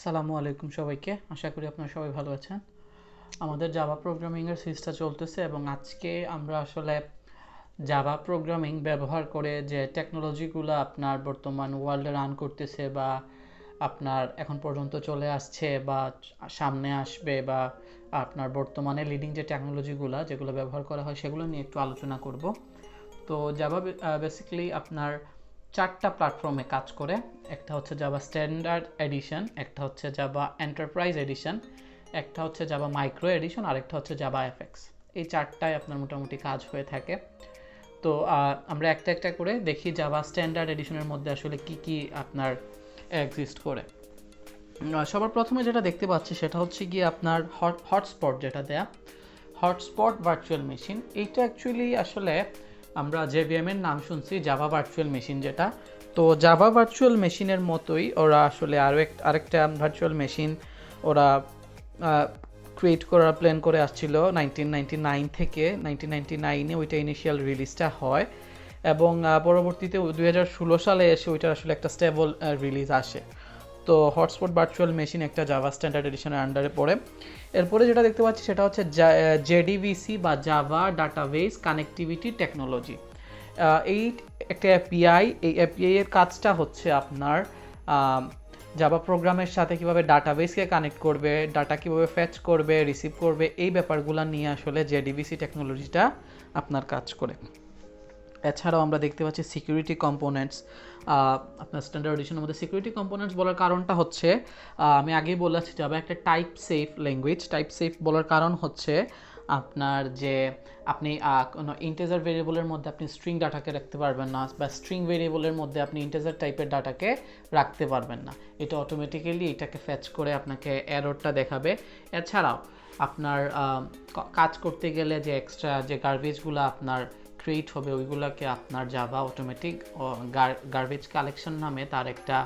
আসসালামু আলাইকুম সবাইকে। আশা করি আপনারা সবাই ভালো আছেন। আমাদের জাভা প্রোগ্রামিং এর সিরিজটা চলতেছে এবং আজকে আমরা আসলে জাভা প্রোগ্রামিং ব্যবহার করে যে টেকনোলজিগুলো আপনার বর্তমান ওয়ার্ল্ডে রান করতেছে বা আপনার এখন পর্যন্ত চলে আসছে বা সামনে আসবে বা আপনার বর্তমানে লিডিং যে টেকনোলজিগুলো যেগুলো ব্যবহার করা হয় সেগুলো নিয়ে একটু আলোচনা করব। তো জাভা বেসিক্যালি আপনার চারটা প্ল্যাটফর্মে কাজ করে। একটা হচ্ছে জাভা স্ট্যান্ডার্ড এডিশন, একটা হচ্ছে জাভা এন্টারপ্রাইজ এডিশন, একটা হচ্ছে জাভা মাইক্রো এডিশন, আর একটা হচ্ছে জাভা এফএক্স। এই চারটায় আপনার মোটামুটি কাজ হয়ে থাকে। তো আমরা একটা একটা করে দেখি জাভা স্ট্যান্ডার্ড এডিশনের মধ্যে আসলে কি কি আপনার এক্সিস্ট করে। সবার প্রথমে যেটা দেখতে পাচ্ছি সেটা হচ্ছে গিয়ে আপনার হটস্পট, যেটা দেয়া হটস্পট ভার্চুয়াল মেশিন। এইটা অ্যাকচুয়ালি আসলে আমরা জেভিএম এর নাম শুনছি জাভা ভার্চুয়াল মেশিন যেটা। তো জাভা ভার্চুয়াল মেশিনের মতোই ওরা আসলে আরেকটা ভার্চুয়াল মেশিন ওরা ক্রিয়েট করার প্ল্যান করে আসছিল 1999 থেকে। 1999-এ ওইটা ইনিশিয়াল রিলিজটা হয় এবং পরবর্তীতে 2016 সালে এসে ওইটার আসলে একটা স্টেবল রিলিজ আসে। তো হটস্পট ভার্চুয়াল মেশিন একটা জাভা স্ট্যান্ডার্ড এডিশনের আন্ডারে পড়ে। এরপরে যেটা দেখতে পাচ্ছি সেটা হচ্ছে জেডিভিসি বা জাভা ডাটাবেস কানেক্টিভিটি টেকনোলজি। এই একটা এপিআই, এই এপিআই এর কাজটা হচ্ছে আপনার জাভা প্রোগ্রামের সাথে কিভাবে ডাটাবেসকে কানেক্ট করবে, ডাটা কিভাবে ফেচ করবে, রিসিভ করবে, এই ব্যাপারগুলো নিয়ে আসলে জেডিভিসি টেকনোলজিটা আপনার কাজ করে। এছাড়াও আমরা দেখতে পাচ্ছি সিকিউরিটি কম্পোনেন্টস। আপনার স্ট্যান্ডার্ড এডিশনের মধ্যে সিকিউরিটি কম্পোনেন্টস বলার কারণটা হচ্ছে আমি আগেই বলেছি যাবে একটা type safe language. Type safe বলার কারণ হচ্ছে আপনার যে আপনি কোনো ইন্টিজার ভেরিয়েবলের মধ্যে আপনি স্ট্রিং ডাটাকে রাখতে পারবেন না, বা স্ট্রিং ভেরিয়েবলের মধ্যে আপনি ইন্টিজার টাইপের ডাটাকে রাখতে পারবেন না। এটা অটোমেটিক্যালি এটাকে ফেচ করে আপনাকে এররটা দেখাবে। এছাড়াও আপনার কাজ করতে গেলে যে এক্সট্রা যে গার্বেজগুলো আপনার ক্রিয়েট হবে ওইগুলোকে আপনার জাভা অটোমেটিক গার্বেজ কালেকশন নামে তার একটা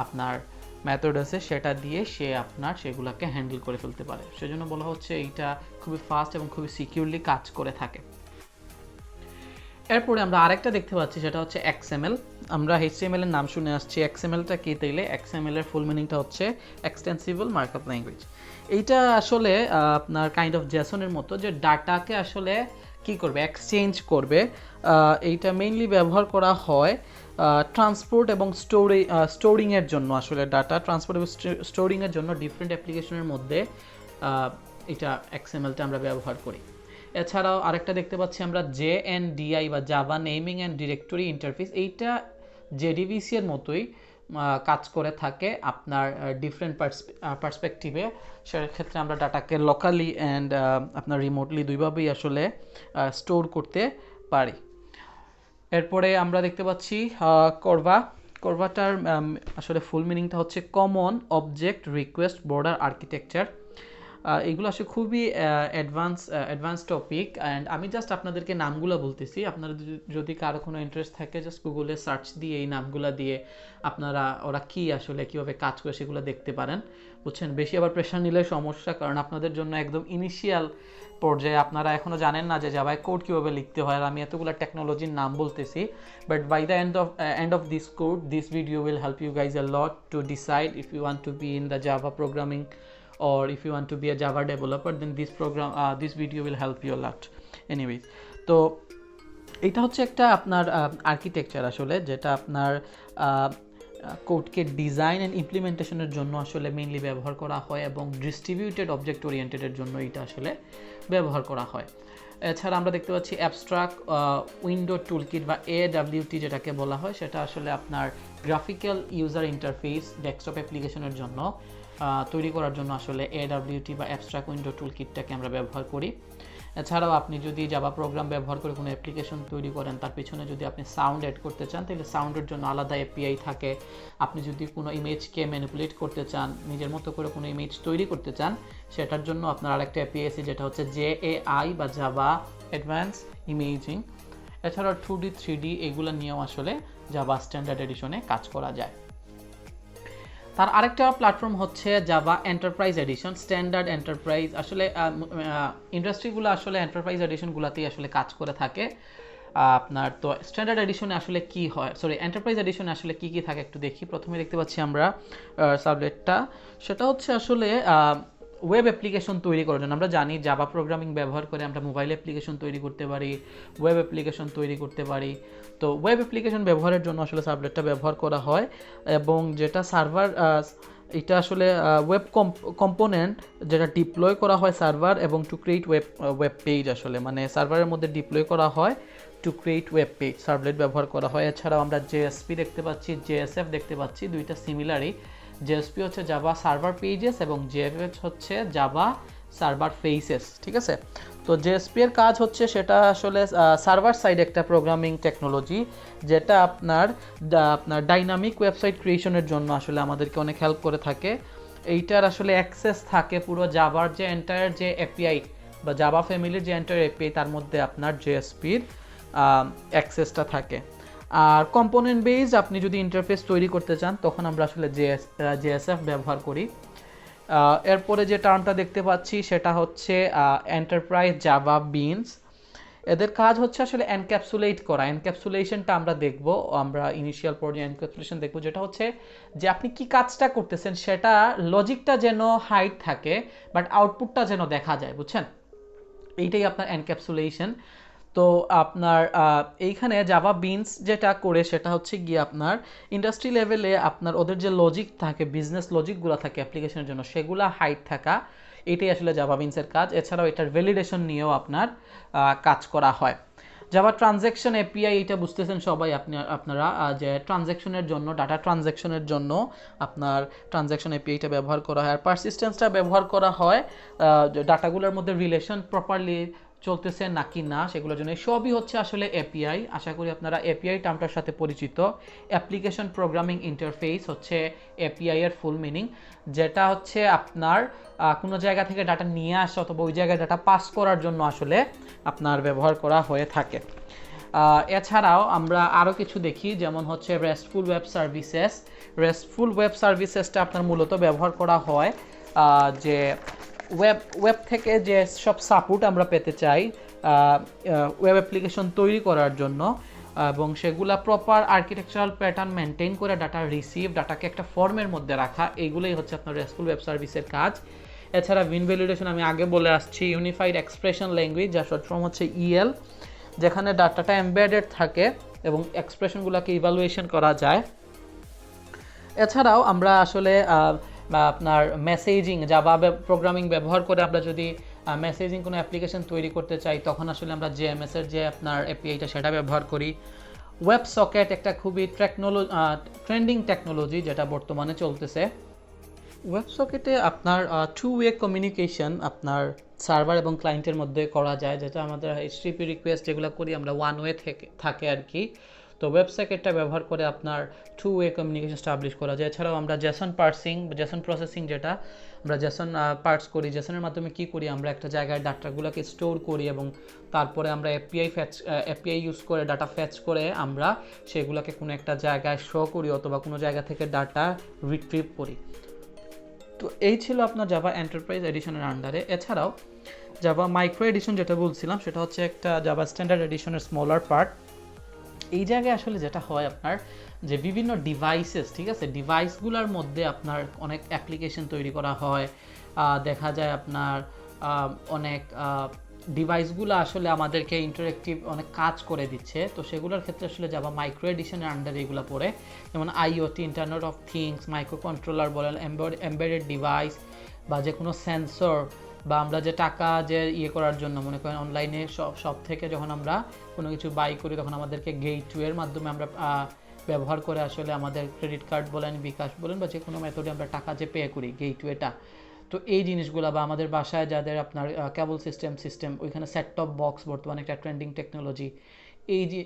আপনার মেথড আছে, সেটা দিয়ে সে আপনার সেগুলোকে হ্যান্ডেল করে ফেলতে পারে। সেজন্য বলা হচ্ছে এইটা খুবই ফাস্ট এবং খুবই সিকিউরলি কাজ করে থাকে। এরপরে আমরা আরেকটা দেখতে পাচ্ছি সেটা হচ্ছে এক্সএমএল। আমরা এইচটিএমএল এর নাম শুনে আসছি। এক্সএমএলটা কি তাইলে? এক্সএমএল এর ফুল মিনিংটা হচ্ছে এক্সটেন্সিবল মার্কআপ ল্যাঙ্গুয়েজ। এইটা আসলে আপনার কাইন্ড অফ জেসনের মতো, যে ডাটাকে আসলে কি করবে, এক্সচেঞ্জ করবে। এইটা মেইনলি ব্যবহার করা হয় ট্রান্সপোর্ট এবং স্টোরিংয়ের জন্য। আসলে ডাটা ট্রান্সপোর্ট এবং স্টোরিংয়ের জন্য ডিফারেন্ট অ্যাপ্লিকেশনের মধ্যে এটা এক্সএমএলটা আমরা ব্যবহার করি। এছাড়াও আরেকটা দেখতে পাচ্ছি আমরা জেএনডিআই বা Java naming and directory interface. এইটা জেডিভিসি এর মতোই কাজ করে থাকে আপনার ডিফারেন্ট পার্সপেক্টিভে। সেক্ষেত্রে আমরা ডাটাকে লোকালি অ্যান্ড আপনার রিমোটলি দুইভাবেই আসলে স্টোর করতে পারি। এরপরে আমরা দেখতে পাচ্ছি করভাটার আসলে ফুল মিনিংটা হচ্ছে common object request border architecture. এগুলো আসলে খুবই অ্যাডভান্স টপিক, অ্যান্ড আমি জাস্ট আপনাদেরকে নামগুলো বলতেছি। আপনারা যদি কারো কোনো ইন্টারেস্ট থাকে জাস্ট গুগলে সার্চ দিয়ে এই নামগুলো দিয়ে আপনারা ওরা কি আসলে কীভাবে কাজ করে সেগুলো দেখতে পারেন, বুঝছেন। বেশি আবার প্রেশার নিলে সমস্যা, কারণ আপনাদের জন্য একদম ইনিশিয়াল পর্যায়ে আপনারা এখনও জানেন না যে জাভায় কোড কীভাবে লিখতে হয়, আর আমি এতগুলো টেকনোলজির নাম বলতেছি। But by the end of this code, this video will help you guys a lot to decide if you want to be in the Java programming or if you want to be a Java developer, then this video will help you a lot. Anyways, তো এটা হচ্ছে একটা আপনার architecture আসলে, যেটা আপনার কোডকে design and ইমপ্লিমেন্টেশনের জন্য আসলে মেইনলি ব্যবহার করা হয়, এবং ডিস্ট্রিবিউটেড অবজেক্ট ওরিয়েন্টেডের জন্য এটা আসলে ব্যবহার করা হয়। এছাড়া আমরা দেখতে পাচ্ছি অ্যাবস্ট্রাক্ট উইন্ডো টুলকিট বা AWT যেটাকে বলা হয়, সেটা আসলে আপনার গ্রাফিক্যাল ইউজার ইন্টারফেস ডেস্কটপ অ্যাপ্লিকেশনের জন্য তৈরি করার জন্য আসলে AWT বা অ্যাবস্ট্রাক্ট উইন্ডো টুলকিটটাকে আমরা ব্যবহার করি। এছাড়াও আপনি যদি জাভা প্রোগ্রাম ব্যবহার করে কোনো অ্যাপ্লিকেশন তৈরি করেন, তার পিছনে যদি আপনি সাউন্ড অ্যাড করতে চান তাহলে সাউন্ডের জন্য আলাদা এপিআই থাকে। আপনি যদি কোনো ইমেজকে ম্যানিপুলেট করতে চান, নিজের মতো করে কোনো ইমেজ তৈরি করতে চান, সেটার জন্য আপনার আরেকটা এপিআই আছে যেটা হচ্ছে JAI বা জাভা অ্যাডভান্স ইমেজিং। এছাড়াও 2D 3D এগুলো নিয়েও আসলে জাভা স্ট্যান্ডার্ড এডিশনে কাজ করা যায়। তার আরেকটা প্ল্যাটফর্ম হচ্ছে Java enterprise edition, standard enterprise. আসলে ইন্ডাস্ট্রিগুলো আসলে এন্টারপ্রাইজ এডিশনগুলোতেই আসলে কাজ করে থাকে। আপনার তো স্ট্যান্ডার্ড এডিশনে আসলে কি হয়, সরি এন্টারপ্রাইজ এডিশনে আসলে কি কি থাকে একটু দেখি। প্রথমে দেখতে পাচ্ছি আমরা সাবলেটটা, সেটা হচ্ছে আসলে ওয়েব অ্যাপ্লিকেশন তৈরি করার জন্য। আমরা জানি জাভা প্রোগ্রামিং ব্যবহার করে আমরা মোবাইল অ্যাপ্লিকেশন তৈরি করতে পারি, ওয়েব অ্যাপ্লিকেশন তৈরি করতে পারি। তো ওয়েব অ্যাপ্লিকেশন ব্যবহারের জন্য আসলে সাবলেটটা ব্যবহার করা হয়। এবং যেটা সার্ভার, এটা আসলে ওয়েব কম্পোনেন্ট যেটা ডিপ্লয় করা হয় সার্ভার এবং টু ক্রিয়েট ওয়েব পেজ, আসলে মানে সার্ভারের মধ্যে ডিপ্লয় করা হয় to create web page, servlet ব্যবহার করা হয়। এছাড়াও আমরা জেএসপি দেখতে পাচ্ছি, জেএসএফ দেখতে পাচ্ছি, দুইটা সিমিলারই। জেএসপি হচ্ছে জাভা সার্ভার পেজেস এবং জেএফএস হচ্ছে জাভা সার্ভার ফেসেস, ঠিক আছে। তো জেএসপি এর কাজ হচ্ছে সেটা আসলে সার্ভার সাইড একটা প্রোগ্রামিং টেকনোলজি, যেটা আপনার ডাইনামিক ওয়েবসাইট ক্রিয়েশনের জন্য আসলে আমাদেরকে অনেক হেল্প করে থাকে। এইটার আসলে অ্যাক্সেস থাকে পুরো জাভার যে এন্টায়ার যে এপিআই বা জাভা ফ্যামিলির যে এন্টায়ার এপিআই, তার মধ্যে আপনার জেএসপির অ্যাক্সেসটা থাকে। আর কম্পোনেন্ট বেস আপনি যদি ইন্টারফেস তৈরি করতে চান তখন আমরা আসলে জেএসএফ ব্যবহার করি। এরপরে যে টার্মটা দেখতে পাচ্ছি সেটা হচ্ছে এন্টারপ্রাইজ জাভা বিনস। এদের কাজ হচ্ছে আসলে এনক্যাপসুলেট করা। এনক্যাপসুলেশনটা আমরা দেখব, আমরা ইনিশিয়াল পর্যায়ে এনক্যাপসুলেশন দেখব, যেটা হচ্ছে যে আপনি কি কাজটা করতেছেন সেটা লজিকটা যেন হাইড থাকে বাট আউটপুটটা যেন দেখা যায়, বুঝছেন? এইটাই আপনার এনক্যাপসুলেশন। তো আপনার এইখানে জাভা বিনস যেটা করে সেটা হচ্ছে গিয়ে আপনার ইন্ডাস্ট্রি লেভেলে আপনার ওদের যে লজিক থাকে, বিজনেস লজিকগুলো থাকে অ্যাপ্লিকেশনের জন্য, সেগুলো হাইড থাকা, এটাই আসলে জাভা বিনসের কাজ। এছাড়াও এটার ভ্যালিডেশন নিয়েও আপনার কাজ করা হয়। জাভা ট্রানজ্যাকশন এপিআই, এটা বুঝতেছেন সবাই আপনারা যে ট্রানজ্যাকশনের জন্য, ডাটা ট্রানজ্যাকশনের জন্য আপনার ট্রানজ্যাকশন এপিআইটা ব্যবহার করা হয়। আর পারসিস্টেন্সটা ব্যবহার করা হয় ডাটাগুলোর মধ্যে রিলেশন প্রপারলি চলতেছে নাকি না সেগুলোর জন্য। সবই হচ্ছে আসলে এপিআই। আশা করি আপনারা এপিআই টার্মটার সাথে পরিচিত। অ্যাপ্লিকেশন প্রোগ্রামিং ইন্টারফেস হচ্ছে এপিআই এর ফুল মিনিং, যেটা হচ্ছে আপনার কোনো জায়গা থেকে ডাটা নিয়ে আসা অথবা ওই জায়গায় ডাটা পাস করার জন্য আসলে আপনার ব্যবহার করা হয়ে থাকে। এছাড়াও আমরা আরও কিছু দেখি, যেমন হচ্ছে restful web services. Restful web সার্ভিসেসটা আপনার মূলত ব্যবহার করা হয় যে ওয়েব থেকে যে সব সাপোর্ট আমরা পেতে চাই ওয়েব অ্যাপ্লিকেশন তৈরি করার জন্য, এবং সেগুলা প্রপার আর্কিটেকচারাল প্যাটার্ন মেনটেন করে ডাটা রিসিভ, ডাটাকে একটা ফর্মের মধ্যে রাখা, এইগুলোই হচ্ছে আপনার রেস্টফুল ওয়েব সার্ভিসের কাজ। এছাড়া উইন ভ্যালিডেশন আমি আগে বলে আসছি, ইউনিফাইড এক্সপ্রেশন ল্যাঙ্গুয়েজ, যার শর্ট ফর্ম হচ্ছে ইএল, যেখানে ডাটাটা এমবেডেড থাকে এবং এক্সপ্রেশনগুলোকে ইভালুয়েশন করা যায়। এছাড়াও আমরা আসলে আপনার মেসেজিং, জাভা প্রোগ্রামিং ব্যবহার করে আমরা যদি মেসেজিং কোনো অ্যাপ্লিকেশন তৈরি করতে চাই তখন আসলে আমরা জেএমএস এর যে আপনার এপিআইটা সেটা ব্যবহার করি। ওয়েব সকেট একটা খুবই ট্রেন্ডিং টেকনোলজি যেটা বর্তমানে চলতেছে। ওয়েব সকেটে আপনার টু ওয়ে কমিউনিকেশন আপনার সার্ভার এবং ক্লায়েন্টের মধ্যে করা যায়, যেটা আমাদের এইচটিটিপি রিকোয়েস্ট যেগুলো করি আমরা ওয়ান ওয়ে থাকে আর কি। তো ওয়েব সকেটটা ব্যবহার করে আপনার টু ওয়ে কমিউনিকেশন স্টাবলিশ করা যায়। এছাড়াও আমরা জেসন পার্সিং, জেসন প্রসেসিং, যেটা আমরা জেসন পার্স করি, জেসনের মাধ্যমে কি করি, আমরা একটা জায়গায় ডাটাগুলোকে স্টোর করি এবং তারপরে আমরা এপিআই ইউজ করে ডাটা ফেচ করে আমরা সেগুলোকে কোনো একটা জায়গায় শো করি অথবা কোনো জায়গা থেকে ডাটা রিট্রিভ করি। তো এই ছিল আপনার জাভা এন্টারপ্রাইজ এডিশনের আন্ডারে। এছাড়াও জাভা মাইক্রো এডিশন যেটা বলছিলাম সেটা হচ্ছে একটা জাভা স্ট্যান্ডার্ড এডিশনের স্মলার পার্ট। এই জায়গায় আসলে যেটা হয় আপনার যে বিভিন্ন ডিভাইসেস, ঠিক আছে, ডিভাইসগুলোর মধ্যে আপনার অনেক অ্যাপ্লিকেশন তৈরি করা হয়। দেখা যায় আপনার অনেক ডিভাইসগুলো আসলে আমাদেরকে ইন্টারেক্টিভ অনেক কাজ করে দিচ্ছে, তো সেগুলোর ক্ষেত্রে আসলে জাভা মাইক্রো এডিশনের আন্ডারে এগুলো পড়ে। যেমন IoT, internet of things, micro controller বলেন, এমবেডেড ডিভাইস বা যে কোনো সেন্সর, বা আমরা যে টাকা যে করার জন্য মনে করেন অনলাইনে সব থেকে যখন আমরা কোনো কিছু বাই করি তখন আমাদেরকে গেটওয়ের মাধ্যমে আমরা ব্যবহার করে আসলে আমাদের ক্রেডিট কার্ড বলেন, বিকাশ বলেন বা যে কোনো মেথডে আমরা টাকা যে পে করি, গেটওয়েটা। তো এই জিনিসগুলো, বা আমাদের বাসায় যাদের আপনার কেবল সিস্টেম ওইখানে সেট টপ বক্স বর্তমানে একটা ট্রেন্ডিং টেকনোলজি,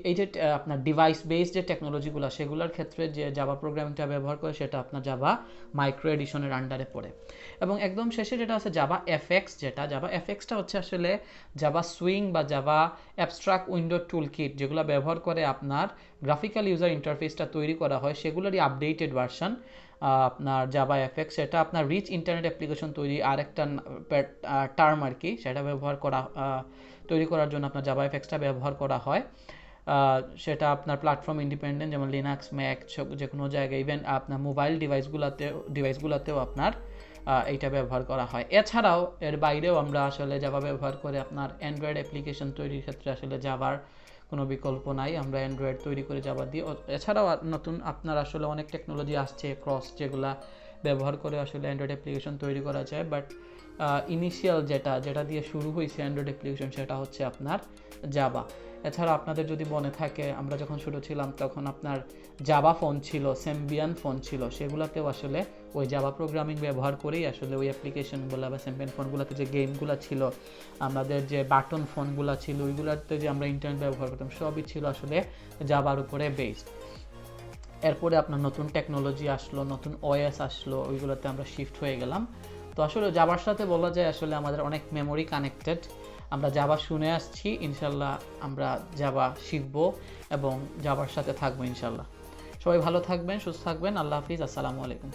এই যে আপনার ডিভাইস বেসড যে টেকনোলজিগুলো সেগুলোর ক্ষেত্রে যে জাভা প্রোগ্রামিংটা ব্যবহার করে সেটা আপনার জাভা মাইক্রো এডিশনের আন্ডারে পড়ে। এবং একদম শেষে যেটা আছে জাভা এফএক্স, যেটা জাভা এফএক্সটা হচ্ছে আসলে জাভা সুইং বা জাভা অ্যাবস্ট্রাক্ট উইন্ডো টুল কিট, যেগুলো ব্যবহার করে আপনার গ্রাফিক্যাল ইউজার ইন্টারফেসটা তৈরি করা হয়, সেগুলোরই আপডেটেড ভার্সন আপনার জাভা এফএক্স। সেটা আপনার রিচ ইন্টারনেট অ্যাপ্লিকেশন তৈরি আরেকটা টার্ম আর কি, সেটা ব্যবহার করা তৈরি করার জন্য আপনার জাভা এফএক্সটা ব্যবহার করা হয়। সেটা আপনার প্ল্যাটফর্ম ইন্ডিপেন্ডেন্ট, যেমন লিনাক্স, ম্যাক, যে কোনো জায়গায়, ইভেন আপনার মোবাইল ডিভাইসগুলোতেও আপনার এইটা ব্যবহার করা হয়। এছাড়াও এর বাইরেও আমরা আসলে জাভা ব্যবহার করে আপনার অ্যান্ড্রয়েড অ্যাপ্লিকেশন তৈরির ক্ষেত্রে আসলে জাভার কোনো বিকল্প নাই, আমরা অ্যান্ড্রয়েড তৈরি করে জাভা দিই। এছাড়াও নতুন আপনার আসলে অনেক টেকনোলজি আসছে ক্রস, যেগুলা ব্যবহার করে আসলে অ্যান্ড্রয়েড অ্যাপ্লিকেশন তৈরি করা যায়। বাট ইনিশিয়াল যেটা দিয়ে শুরু হয়েছে অ্যান্ড্রয়েড অ্যাপ্লিকেশন, সেটা হচ্ছে আপনার জাভা। এছাড়া আপনাদের যদি মনে থাকে, আমরা যখন ছোটো ছিলাম তখন আপনার জাভা ফোন ছিল, সেম্বিয়ান ফোন ছিল, সেগুলোতেও আসলে ওই জাভা প্রোগ্রামিং ব্যবহার করেই আসলে ওই অ্যাপ্লিকেশনগুলো বা সেম্বিয়ান ফোনগুলোতে যে গেমগুলো ছিল, আমাদের যে বাটন ফোনগুলো ছিল, ওইগুলোতে যে আমরা ইন্টারনেট ব্যবহার করতাম, সবই ছিল আসলে জাভার উপরে বেসড। এরপরে আপনার নতুন টেকনোলজি আসলো, নতুন ওএস আসলো, ওইগুলোতে আমরা শিফট হয়ে গেলাম। তো আসলে জাভার সাথে বলা যায় আসলে আমাদের অনেক মেমোরি কানেক্টেড। আমরা জাভা শুনে আসছি, ইনশাল্লাহ আমরা জাভা শিখবো এবং জাভার সাথে থাকবো ইনশাল্লাহ। সবাই ভালো থাকবেন, সুস্থ থাকবেন। আল্লাহ হাফিজ, আসসালামু আলাইকুম।